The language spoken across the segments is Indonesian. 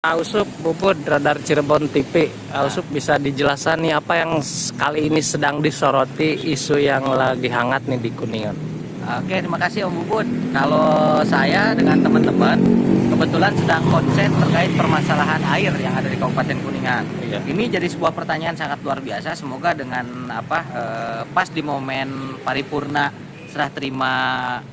Ausup Bubud Radar Cirebon TV. Ausup bisa dijelaskan nih apa yang kali ini sedang disoroti isu yang lagi hangat nih di Kuningan. Oke, terima kasih Om Bubud. Kalau saya dengan teman-teman kebetulan sedang konsen terkait permasalahan air yang ada di Kabupaten Kuningan. Iya. Ini jadi sebuah pertanyaan sangat luar biasa. Semoga dengan pas di momen paripurna serah terima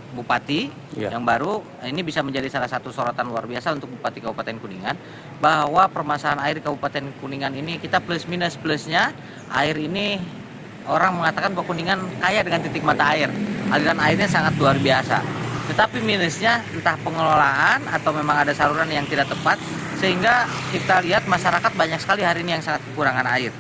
Bupati yang baru, ini bisa menjadi salah satu sorotan luar biasa untuk Bupati Kabupaten Kuningan, bahwa permasalahan air di Kabupaten Kuningan ini kita plus minus plusnya air ini. Orang mengatakan bahwa Kuningan kaya dengan titik mata air, aliran airnya sangat luar biasa. Tetapi minusnya entah pengelolaan atau memang ada saluran yang tidak tepat, sehingga kita lihat masyarakat banyak sekali hari ini yang sangat kekurangan air.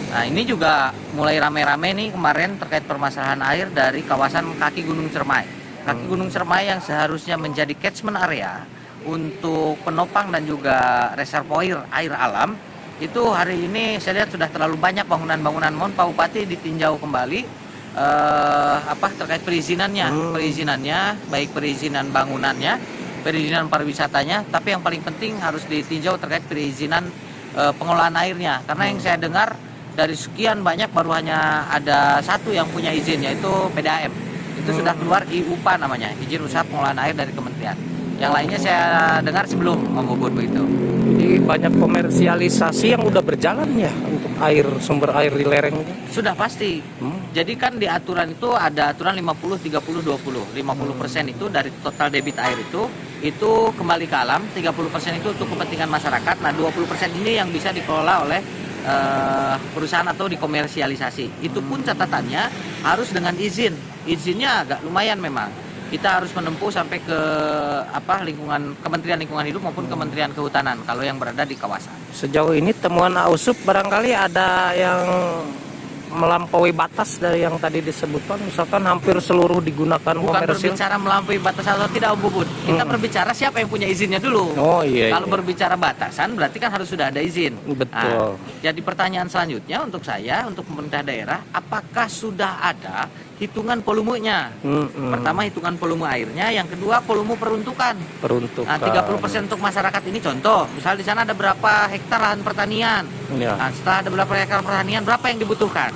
Nah ini juga mulai rame-rame nih kemarin terkait permasalahan air dari kawasan kaki Gunung Cermai. Kaki Gunung Cermai yang seharusnya menjadi catchment area untuk penopang dan juga reservoir air alam, itu hari ini saya lihat sudah terlalu banyak bangunan-bangunan. Mohon Pak Bupati ditinjau kembali terkait perizinannya, baik perizinan bangunannya, perizinan pariwisatanya, tapi yang paling penting harus ditinjau terkait perizinan pengelolaan airnya. Karena yang saya dengar dari sekian banyak baru hanya ada satu yang punya izin, yaitu PDAM. Itu sudah keluar IUPA namanya, izin usaha pengelolaan air dari kementerian. Yang lainnya saya dengar sebelum Om Bubud begitu. Jadi banyak komersialisasi yang udah berjalan ya untuk air, sumber air di lereng. Sudah pasti. Jadi kan di aturan itu ada aturan 50-30-20. 50% itu dari total debit air itu kembali ke alam, 30% itu untuk kepentingan masyarakat. Nah 20% ini yang bisa dikelola oleh perusahaan atau dikomersialisasi. Itu pun catatannya harus dengan izin. Izinnya agak lumayan memang. Kita harus menempuh sampai ke lingkungan Kementerian Lingkungan Hidup maupun Kementerian Kehutanan kalau yang berada di kawasan. Sejauh ini temuan Ausup barangkali ada yang melampaui batas dari yang tadi disebutkan, misalkan hampir seluruh digunakan komersil. Bukan berbicara melampaui batas atau tidak Om Bubud. Kita berbicara siapa yang punya izinnya dulu. Oh iya. Kalau berbicara batasan berarti kan harus sudah ada izin. Betul. Jadi pertanyaan selanjutnya untuk saya, untuk pemerintah daerah, apakah sudah ada hitungan volumenya? Pertama hitungan volume airnya, yang kedua volume peruntukan. Nah, 30% untuk masyarakat ini contoh, misal di sana ada berapa hektar lahan pertanian. Ya. Nah, setelah ada berapa hektar pertanian, berapa yang dibutuhkan?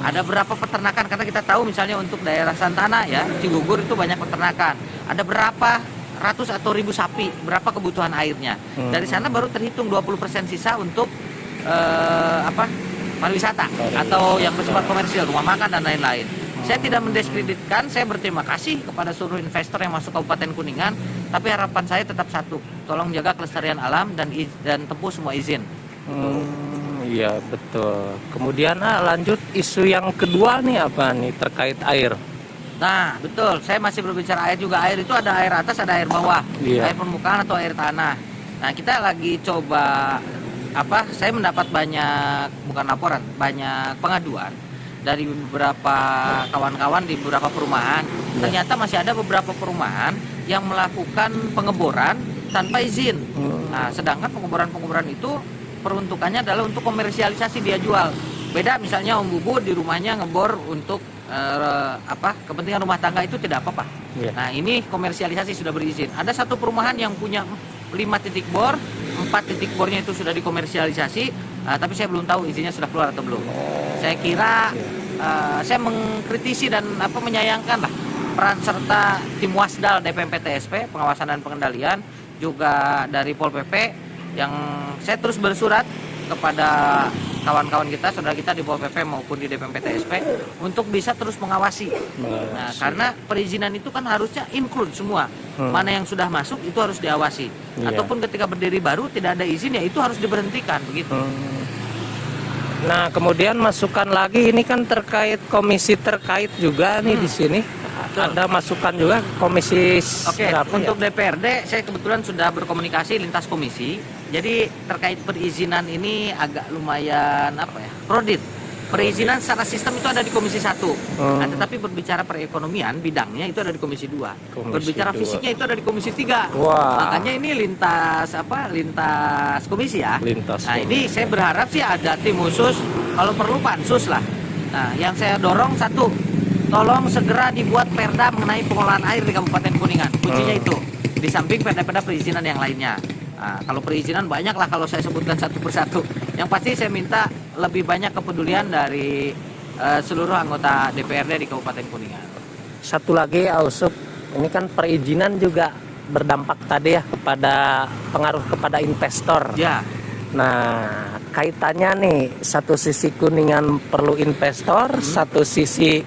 Ada berapa peternakan? Karena kita tahu misalnya untuk daerah Santana ya, Cigugur itu banyak peternakan. Ada berapa ratus atau ribu sapi, berapa kebutuhan airnya? Dari sana baru terhitung 20% sisa untuk pariwisata atau yang bersifat komersial, rumah makan dan lain-lain. Saya tidak mendiskreditkan, saya berterima kasih kepada seluruh investor yang masuk Kabupaten Kuningan, tapi harapan saya tetap satu, tolong jaga kelestarian alam dan tempuh semua izin. Iya betul. Kemudian lanjut isu yang kedua nih apa nih terkait air. Nah betul, saya masih berbicara air juga. Air itu ada air atas, ada air bawah, air permukaan atau air tanah. Nah kita lagi coba saya mendapat banyak, bukan laporan, banyak pengaduan dari beberapa kawan-kawan di beberapa perumahan. Ternyata masih ada beberapa perumahan yang melakukan pengeboran tanpa izin. Nah, sedangkan pengeboran-pengeboran itu peruntukannya adalah untuk komersialisasi, dia jual. Beda misalnya Om Bubud di rumahnya ngebor untuk kepentingan rumah tangga, itu tidak apa-apa. Nah, ini komersialisasi sudah berizin. Ada satu perumahan yang punya 5 titik bor, 4 titik bornya itu sudah dikomersialisasi, tapi saya belum tahu izinnya sudah keluar atau belum. Saya kira saya mengkritisi dan menyayangkan lah peran serta tim Wasdal DPMP-TSP, pengawasan dan pengendalian, juga dari Pol PP, yang saya terus bersurat kepada kawan-kawan kita, saudara kita di Pol PP maupun di DPMP-TSP untuk bisa terus mengawasi. Nah, karena perizinan itu kan harusnya include semua. Mana yang sudah masuk itu harus diawasi. Ataupun ketika berdiri baru tidak ada izin, ya itu harus diberhentikan begitu. Nah, kemudian masukan lagi ini kan terkait komisi terkait juga nih di sini. Ada masukan juga komisi. Oke, untuk DPRD saya kebetulan sudah berkomunikasi lintas komisi. Jadi terkait perizinan ini agak lumayan kredit. Perizinan secara sistem itu ada di Komisi 1. Nah, tetapi berbicara perekonomian bidangnya itu ada di Komisi 2. Berbicara fisiknya itu ada di Komisi 3. Makanya ini lintas komisi ya. Nah, ini saya berharap sih ada tim khusus, kalau perlu pansus lah. Nah, yang saya dorong satu, tolong segera dibuat perda mengenai pengelolaan air di Kabupaten Kuningan. Kuncinya itu, di samping perda-perda perizinan yang lainnya. Nah, kalau perizinan banyak lah kalau saya sebutkan satu persatu. Yang pasti saya minta lebih banyak kepedulian dari seluruh anggota DPRD di Kabupaten Kuningan. Satu lagi Ausup, ini kan perizinan juga berdampak tadi ya kepada pengaruh kepada investor. Ya, Nah, kaitannya nih, satu sisi Kuningan perlu investor, satu sisi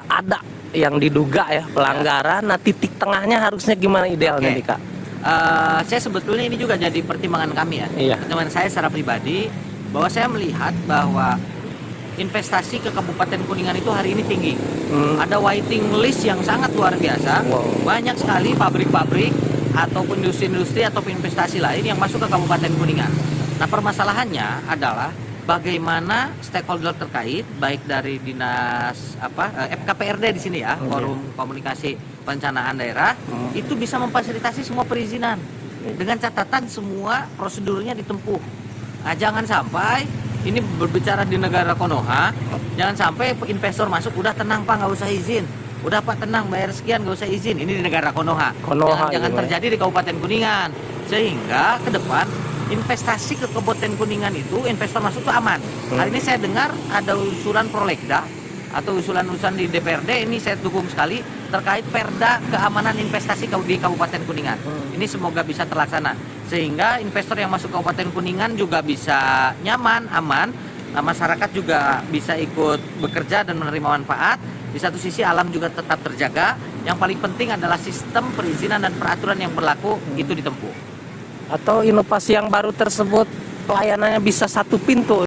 ada yang diduga ya pelanggaran. Nah, titik tengahnya harusnya gimana idealnya Oke. nih Kak? Saya sebetulnya ini juga jadi pertimbangan kami ya, Iya. teman saya secara pribadi, bahwa saya melihat bahwa investasi ke Kabupaten Kuningan itu hari ini tinggi. Ada waiting list yang sangat luar biasa. Wow. Banyak sekali pabrik-pabrik ataupun industri-industri atau investasi lain yang masuk ke Kabupaten Kuningan. Nah, permasalahannya adalah bagaimana stakeholder terkait, baik dari dinas FKPRD di sini ya, Forum Komunikasi Perencanaan Daerah, itu bisa memfasilitasi semua perizinan dengan catatan semua prosedurnya ditempuh. Nah, jangan sampai ini berbicara di negara Konoha, jangan sampai investor masuk udah tenang Pak, nggak usah izin. Udah Pak tenang, bayar sekian nggak usah izin. Ini di negara Konoha. Konoha Jangan gitu ya. terjadi di Kabupaten Kuningan. Sehingga ke depan investasi ke Kabupaten Kuningan itu investor masuk itu aman. Hari ini saya dengar ada usulan Prolegda atau usulan-usulan di DPRD, ini saya dukung sekali terkait Perda keamanan investasi di Kabupaten Kuningan. Ini semoga bisa terlaksana sehingga investor yang masuk Kabupaten Kuningan juga bisa nyaman, aman. Nah, masyarakat juga bisa ikut bekerja dan menerima manfaat. Di satu sisi alam juga tetap terjaga. Yang paling penting adalah sistem perizinan dan peraturan yang berlaku itu ditempuh. Atau inovasi yang baru tersebut pelayanannya bisa satu pintu